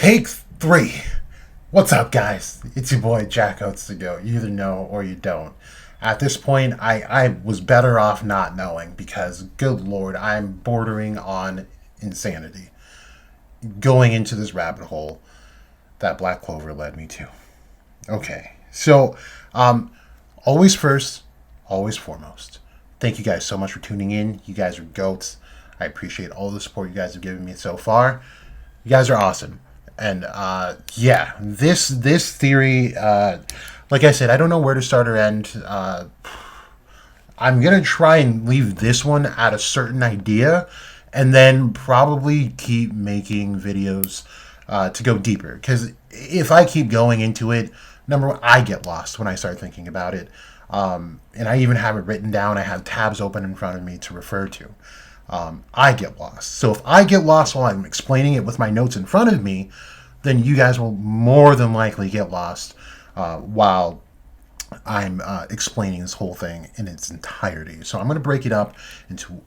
Take 3. What's up, guys? It's your boy Jack OATz to go. You either know or you don't. At this point, I was better off not knowing because, good lord, I'm bordering on insanity. Going into this rabbit hole that Black Clover led me to. Okay, so always first, always foremost. Thank you guys so much for tuning in. You guys are goats. I appreciate all the support you guys have given me so far. You guys are awesome. And yeah, this theory, like I said, I don't know where to start or end. I'm gonna try and leave this one at a certain idea, and then probably keep making videos to go deeper. Because if I keep going into it, number one, I get lost when I start thinking about it. And I even have it written down. I have tabs open in front of me to refer to. I get lost. So if I get lost while I'm explaining it with my notes in front of me, then you guys will more than likely get lost while I'm explaining this whole thing in its entirety. So I'm going to break it up into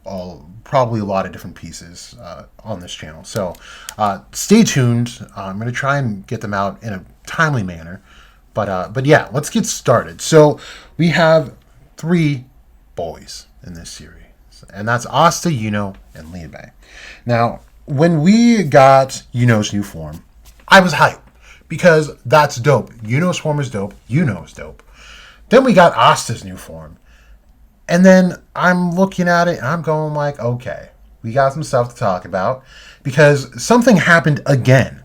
probably a lot of different pieces on this channel. So stay tuned. I'm going to try and get them out in a timely manner. But yeah, let's get started. So we have 3 boys in this series. And that's Asta, Yuno, and Liebe. Now, when we got Yuno's new form, I was hyped because that's dope. Yuno's form is dope. Yuno's dope. Then we got Asta's new form. And then I'm looking at it and I'm going like, okay, we got some stuff to talk about because something happened again,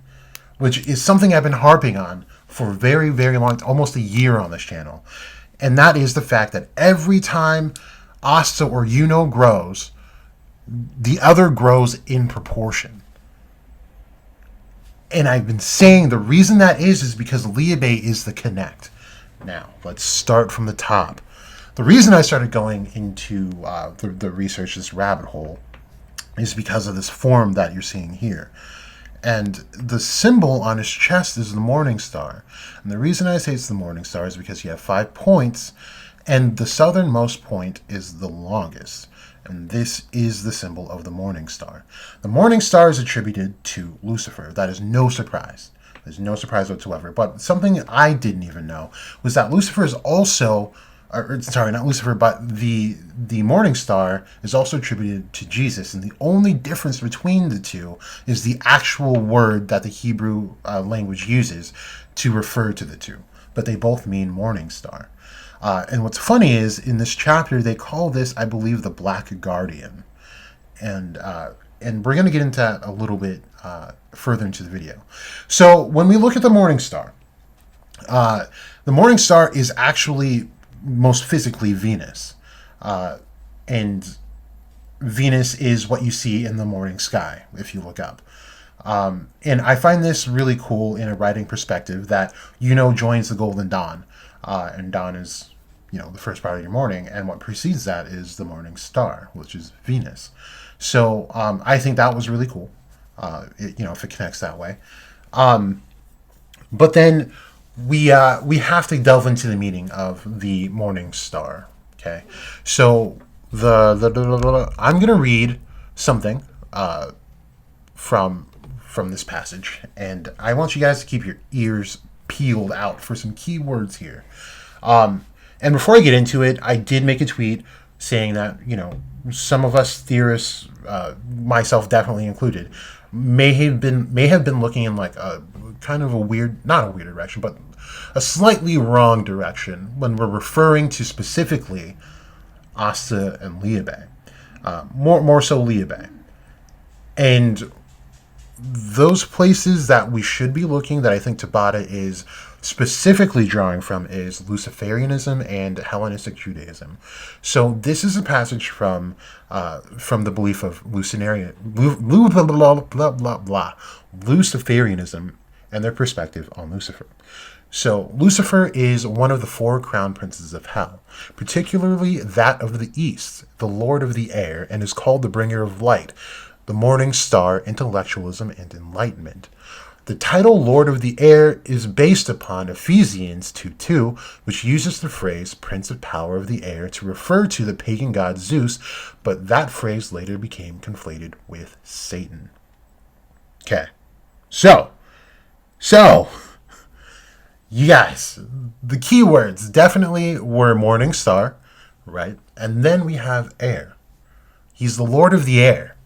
which is something I've been harping on for a very, very long, almost a year on this channel. And that is the fact that every time Asta or Yuno grows, the other grows in proportion. And I've been saying the reason that is because Liebe is the connect. Now, let's start from the top. The reason I started going into the research, this rabbit hole, is because of this form that you're seeing here. And the symbol on his chest is the Morningstar. And the reason I say it's the Morningstar is because you have 5 points, and the southernmost point is the longest. And this is the symbol of the Morningstar. The Morningstar is attributed to Lucifer. That is no surprise. There's no surprise whatsoever. But something I didn't even know was that Lucifer is also, sorry, not Lucifer, but the Morningstar is also attributed to Jesus. And the only difference between the two is the actual word that the Hebrew language uses to refer to the two. But they both mean Morningstar. And what's funny is, in this chapter, they call this, I believe, the Black Guardian. And we're going to get into that a little bit further into the video. So when we look at the Morningstar, the Morningstar is actually most physically Venus. And Venus is what you see in the morning sky, if you look up. And I find this really cool in a writing perspective that Yuno joins the Golden Dawn. And dawn is, the first part of your morning, and what precedes that is the morning star, which is Venus. So I think that was really cool, if it connects that way. But then we have to delve into the meaning of the morning star. Okay, so I'm gonna read something from this passage, and I want you guys to keep your ears peeled out for some key words here. And before I get into it, I did make a tweet saying that, some of us theorists, myself definitely included, may have been looking in like a kind of a weird, not a weird direction, but a slightly wrong direction when we're referring to specifically Asta and Liebe. More so Liebe. And those places that we should be looking, that I think Tabata is specifically drawing from, is Luciferianism and Hellenistic Judaism. So this is a passage from the belief of Luciferianism and their perspective on Lucifer. So Lucifer is one of the 4 crown princes of hell, particularly that of the east, the lord of the air, and is called the bringer of light, the morning star, intellectualism, and enlightenment. The title Lord of the Air is based upon Ephesians 2:2, which uses the phrase Prince of Power of the Air to refer to the pagan god Zeus, but that phrase later became conflated with Satan. Okay, so So, you guys, the keywords definitely were Morningstar, right? And then we have air. He's the Lord of the Air.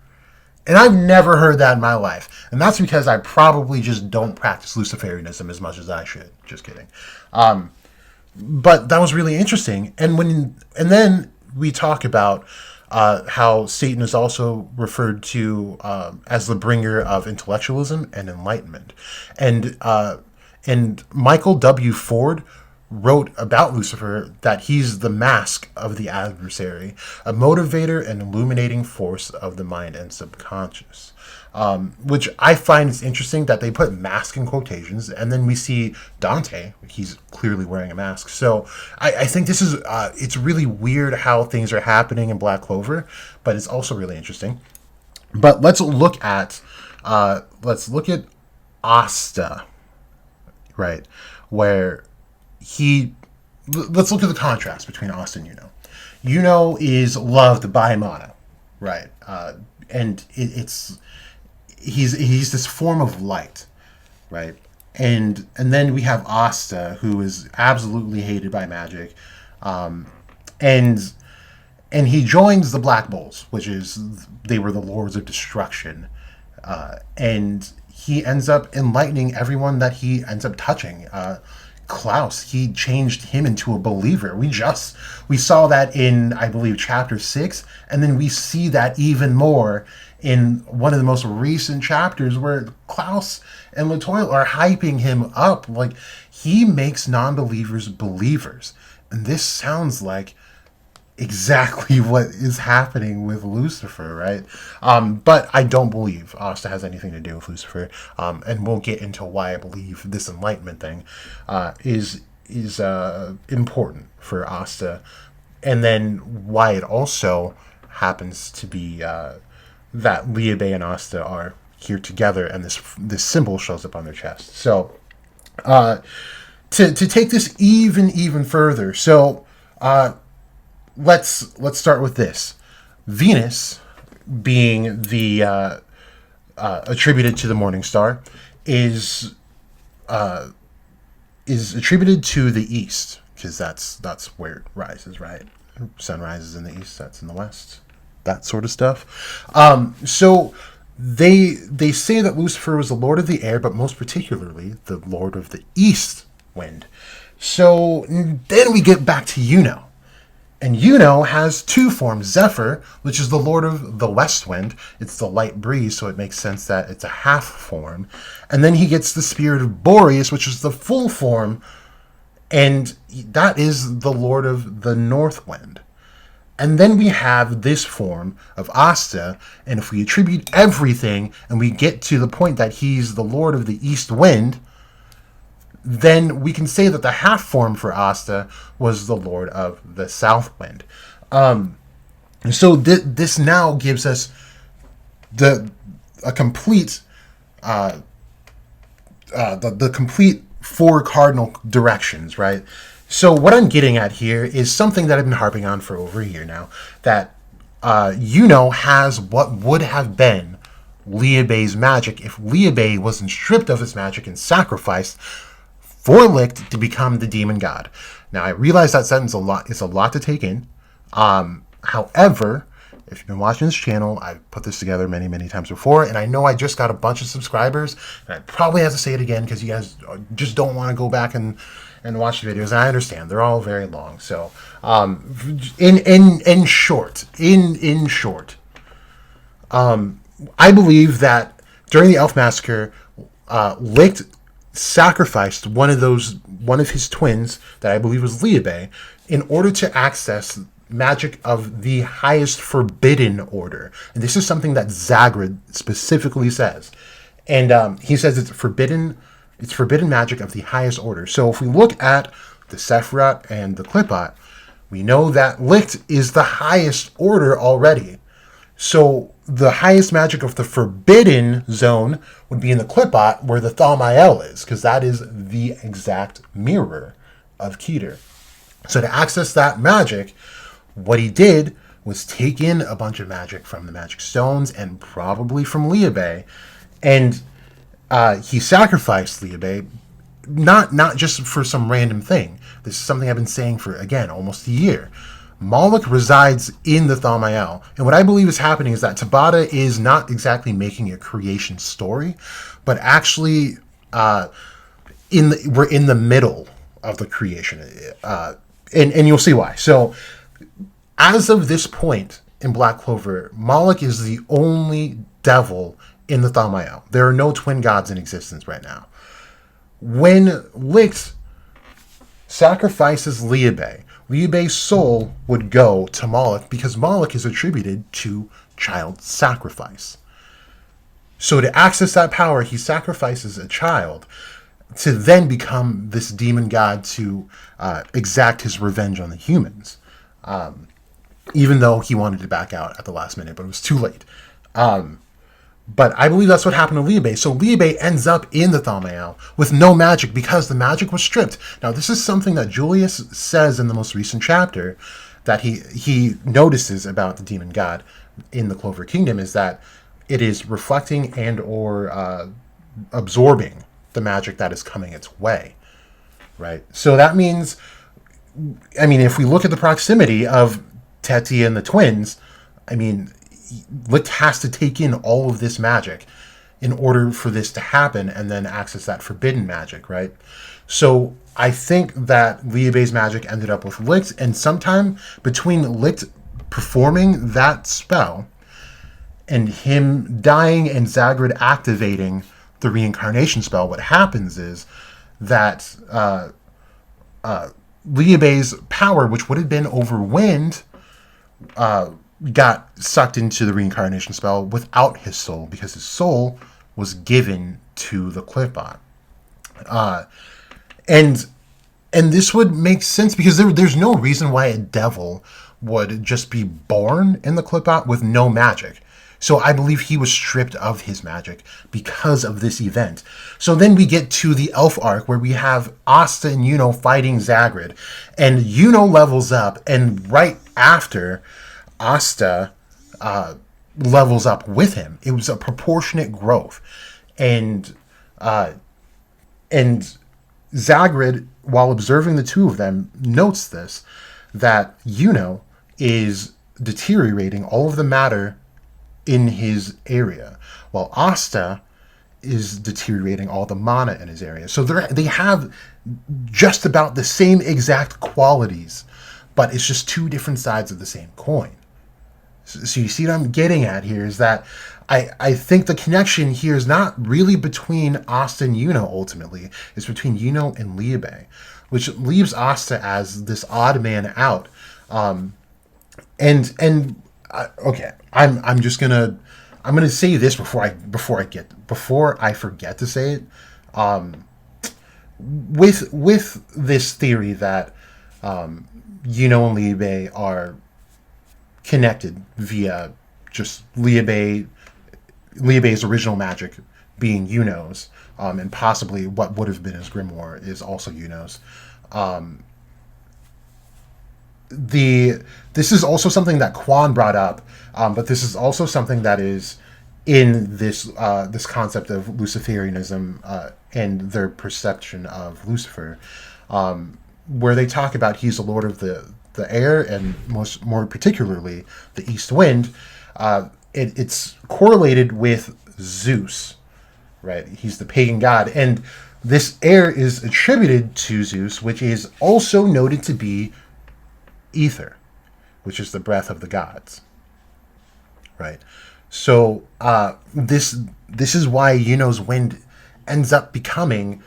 And I've never heard that in my life. And that's because I probably just don't practice Luciferianism as much as I should. Just kidding. But that was really interesting. And then we talk about how Satan is also referred to as the bringer of intellectualism and enlightenment. And Michael W. Ford wrote about Lucifer that he's the mask of the adversary, a motivator and illuminating force of the mind and subconscious. Which I find is interesting that they put mask in quotations, and then we see Dante, he's clearly wearing a mask. So I think this is, it's really weird how things are happening in Black Clover, but it's also really interesting. But let's look at Asta, right, where let's look at the contrast between Asta and Yuno. Yuno is loved by Mana, right, and he's this form of light, right, and then we have Asta, who is absolutely hated by magic, and he joins the Black Bulls, which is they were the lords of destruction, and he ends up enlightening everyone that he ends up touching. Klaus, he changed him into a believer. We saw that in, I believe, chapter 6, and then we see that even more in one of the most recent chapters where Klaus and Latoile are hyping him up. Like, he makes non-believers believers. And this sounds like exactly what is happening with Lucifer, right? But I don't believe Asta has anything to do with Lucifer, and we'll get into why I believe this enlightenment thing is important for Asta, and then why it also happens to be that Liebe and Asta are here together, and this symbol shows up on their chest. So to take this even further, so let's start with this. Venus, being the attributed to the Morningstar, is attributed to the east, because that's where it rises, right? Sun rises in the east, that's in the west, that sort of stuff. So they say that Lucifer was the Lord of the Air, but most particularly the Lord of the East Wind. So then we get back to Yuno. And Yuno has two forms. Zephyr, which is the Lord of the West Wind. It's the light breeze, so it makes sense that it's a half form. And then he gets the spirit of Boreas, which is the full form, and that is the Lord of the North Wind. And then we have this form of Asta, and if we attribute everything and we get to the point that he's the Lord of the East Wind, then we can say that the half form for Asta was the Lord of the South Wind. So this now gives us the complete four cardinal directions, right? So what I'm getting at here is something that I've been harping on for over a year now, that Yuno has what would have been Liebe's magic if Liebe wasn't stripped of his magic and sacrificed for Licht to become the demon god. Now, I realize that sentence is a lot to take in. However, if you've been watching this channel, I've put this together many times before, and I know I just got a bunch of subscribers, and I probably have to say it again because you guys just don't want to go back and watch the videos. And I understand they're all very long. So, in short, I believe that during the Elf Massacre, Licht sacrificed one of his twins that I believe was Liebe in order to access magic of the highest forbidden order. And this is something that Zagrid specifically says. And he says it's forbidden magic of the highest order. So if we look at the Sephiroth and the Qliphoth, we know that Licht is the highest order already. So the highest magic of the forbidden zone would be in the Qliphoth, where the Thaumael is, because that is the exact mirror of Keter. So to access that magic, what he did was take in a bunch of magic from the magic stones and probably from Liebe, and he sacrificed Liebe, not just for some random thing. This is something I've been saying for, again, almost a year. Moloch resides in the Thaumael, and what I believe is happening is that Tabata is not exactly making a creation story, but actually we're in the middle of the creation, and you'll see why. So, as of this point in Black Clover, Moloch is the only devil in the Thaumael. There are no twin gods in existence right now. When Licht sacrifices Liebe, Liebe's soul would go to Moloch because Moloch is attributed to child sacrifice. So to access that power, he sacrifices a child to then become this demon god to exact his revenge on the humans. Even though he wanted to back out at the last minute, but it was too late. But I believe that's what happened to Liebe. So Liebe ends up in the Thaumael with no magic because the magic was stripped. Now, this is something that Julius says in the most recent chapter that he notices about the demon god in the Clover Kingdom, is that it is reflecting and or absorbing the magic that is coming its way, right? So that means, I mean, if we look at the proximity of Teti and the twins, I mean, Licht has to take in all of this magic in order for this to happen and then access that forbidden magic, right? So I think that Liebe's magic ended up with Licht, and sometime between Licht performing that spell and him dying and Zagrid activating the reincarnation spell, what happens is that Liebe's power, which would have been over wind, got sucked into the reincarnation spell without his soul, because his soul was given to the Cliffbot. And this would make sense because there's no reason why a devil would just be born in the Cliffbot with no magic. So I believe he was stripped of his magic because of this event. So then we get to the elf arc where we have Asta and Yuno fighting Zagrid, and Yuno levels up, and right after Asta levels up with him. It was a proportionate growth, and Zagrid, while observing the two of them, notes this, that Yuno is deteriorating all of the matter in his area, while Asta is deteriorating all the mana in his area. So they have just about the same exact qualities, but it's just two different sides of the same coin. So you see what I'm getting at here is that I think the connection here is not really between Asta and Yuno ultimately. It's between Yuno and Liebe, which leaves Asta as this odd man out. Okay, I'm gonna say this before I forget to say it. With this theory that Yuno and Liebe are connected via just Liebe's original magic being Yuno's, and possibly what would have been his grimoire is also Yuno's. This is also something that Quan brought up, but this is also something that is in this concept of Luciferianism and their perception of Lucifer, where they talk about he's the lord of the air, and more particularly the east wind. It's correlated with Zeus, right? He's the pagan god, and this air is attributed to Zeus, which is also noted to be ether, which is the breath of the gods, right? So this is why Yuno's wind ends up becoming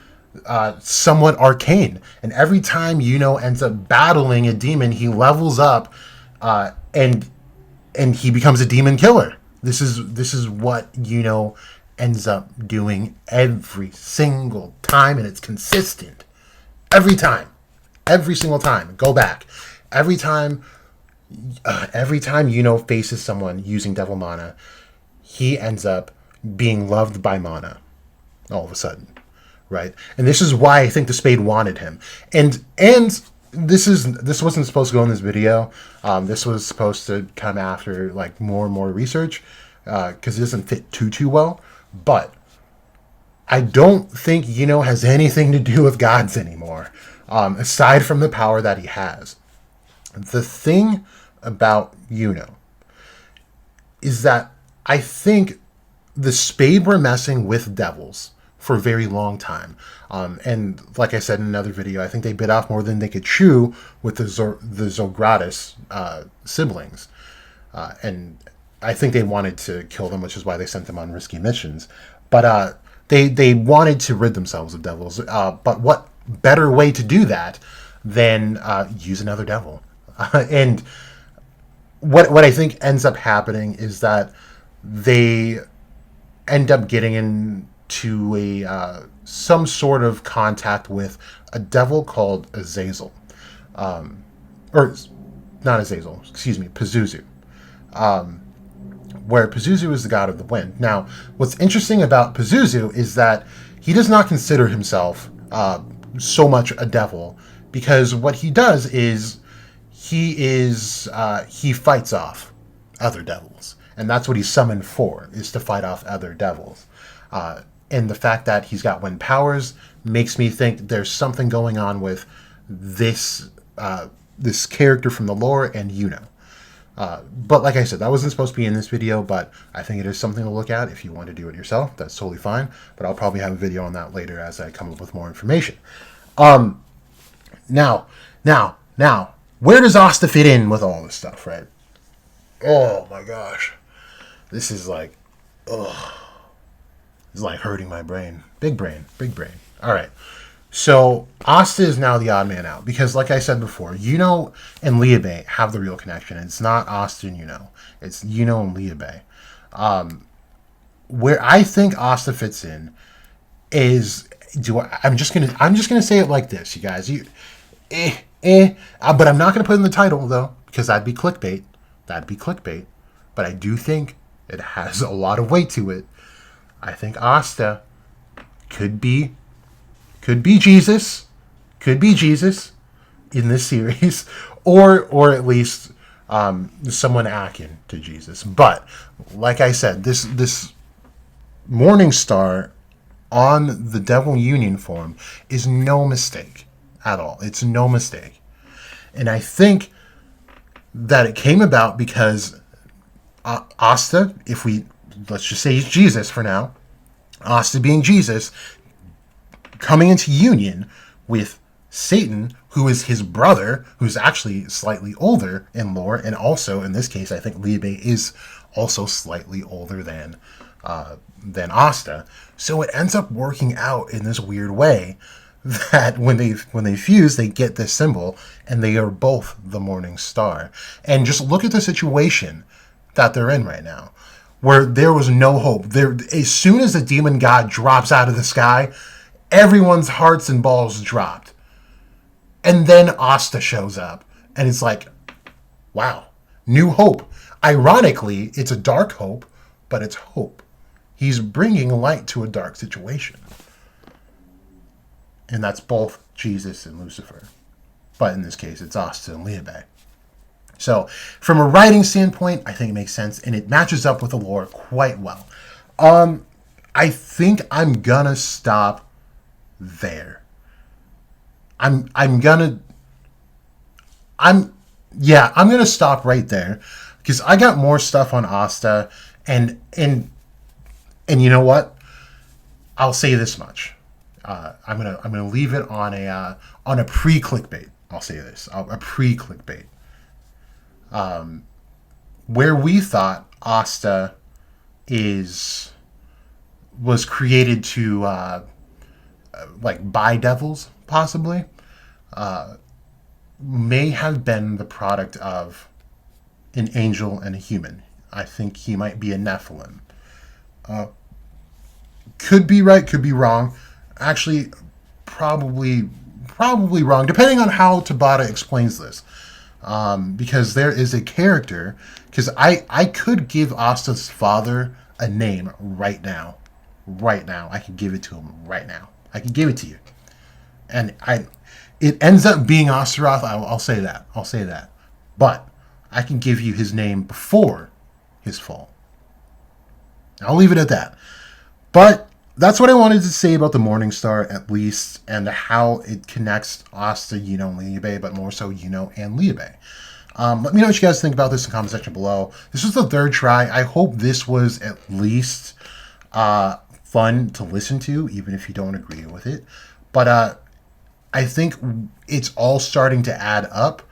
somewhat arcane, and every time Yuno ends up battling a demon, he levels up, and he becomes a demon killer. This is what Yuno ends up doing every single time, and it's consistent every single time. Go back. Every time Yuno faces someone using devil mana, he ends up being loved by mana all of a sudden, right? And this is why I think the Spade wanted him. And this wasn't supposed to go in this video. This was supposed to come after like more and more research, because it doesn't fit too well. But I don't think Yuno has anything to do with gods anymore, aside from the power that he has. The thing about Yuno is that I think the Spade were messing with devils for a very long time. And like I said in another video, I think they bit off more than they could chew with the Zogratis siblings. And I think they wanted to kill them, which is why they sent them on risky missions. But they wanted to rid themselves of devils. But what better way to do that than use another devil? And what I think ends up happening is that they end up getting into a some sort of contact with a devil called Azazel, or not Azazel, excuse me, Pazuzu, where Pazuzu is the god of the wind. Now, what's interesting about Pazuzu is that he does not consider himself so much a devil, because what he does is he fights off other devils. And that's what he's summoned for, is to fight off other devils. And the fact that he's got wind powers makes me think there's something going on with this this character from the lore and Yuno. But like I said, that wasn't supposed to be in this video, but I think it is something to look at if you want to do it yourself. That's totally fine. But I'll probably have a video on that later as I come up with more information. Now, where does Asta fit in with all this stuff, right? Oh my gosh. This is like, ugh. It's like hurting my brain. Big brain. All right. So Asta is now the odd man out because, like I said before, Yuno and Liebe have the real connection. It's not Asta and Yuno. It's Yuno and Liebe. Where I think Asta fits in is, I'm just gonna say it like this, you guys. But I'm not gonna put in the title though, because that'd be clickbait. But I do think it has a lot of weight to it. I think Asta could be Jesus, in this series, or at least someone akin to Jesus. But like I said, this Morningstar on the Devil Union form is no mistake at all. It's no mistake, and I think that it came about because Asta, let's just say he's Jesus for now, Asta being Jesus, coming into union with Satan, who is his brother, who's actually slightly older in lore, and also, in this case, I think Liebe is also slightly older than Asta. So it ends up working out in this weird way that when they fuse, they get this symbol, and they are both the Morning Star. And just look at the situation that they're in right now, where there was no hope. As soon as the demon god drops out of the sky, everyone's hearts and balls dropped. And then Asta shows up, and it's like, wow, new hope. Ironically, it's a dark hope, but it's hope. He's bringing light to a dark situation. And that's both Jesus and Lucifer. But in this case, it's Asta and Liebe. So, from a writing standpoint, I think it makes sense, and it matches up with the lore quite well. I think I'm gonna stop there. I'm gonna stop right there, because I got more stuff on Asta, and you know what? I'll say this much. I'm gonna leave it on a pre-clickbait. I'll say this, a pre-clickbait. Where we thought Asta was created to buy devils, possibly, may have been the product of an angel and a human. I think he might be a Nephilim. Could be right, could be wrong. Actually, probably wrong, depending on how Tabata explains this. Because there is a character, because I could give Asta's father a name right now. I can give it to him right now. I can give it to you. And it ends up being Astaroth. I'll say that. But I can give you his name before his fall. I'll leave it at that. But that's what I wanted to say about the Morningstar, at least, and how it connects Asta, Yuno, and Liebe, but more so Yuno and Liebe. Let me know what you guys think about this in the comment section below. This was the third try. I hope this was at least fun to listen to, even if you don't agree with it. But I think it's all starting to add up.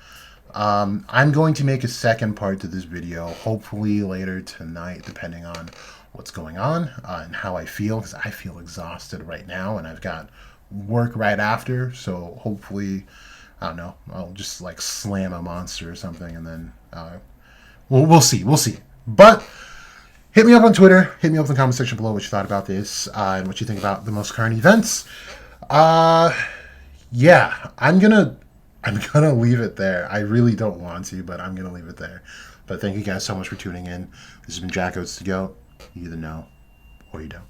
I'm going to make a second part to this video, hopefully later tonight, depending on what's going on and how I feel, because I feel exhausted right now and I've got work right after. So hopefully, I don't know, I'll just like slam a monster or something, and then we'll see. But hit me up on Twitter. Hit me up in the comment section below what you thought about this and what you think about the most current events. Yeah, I'm gonna leave it there. I really don't want to, but I'm gonna leave it there. But thank you guys so much for tuning in. This has been Jack OATz to go. You either know or you don't.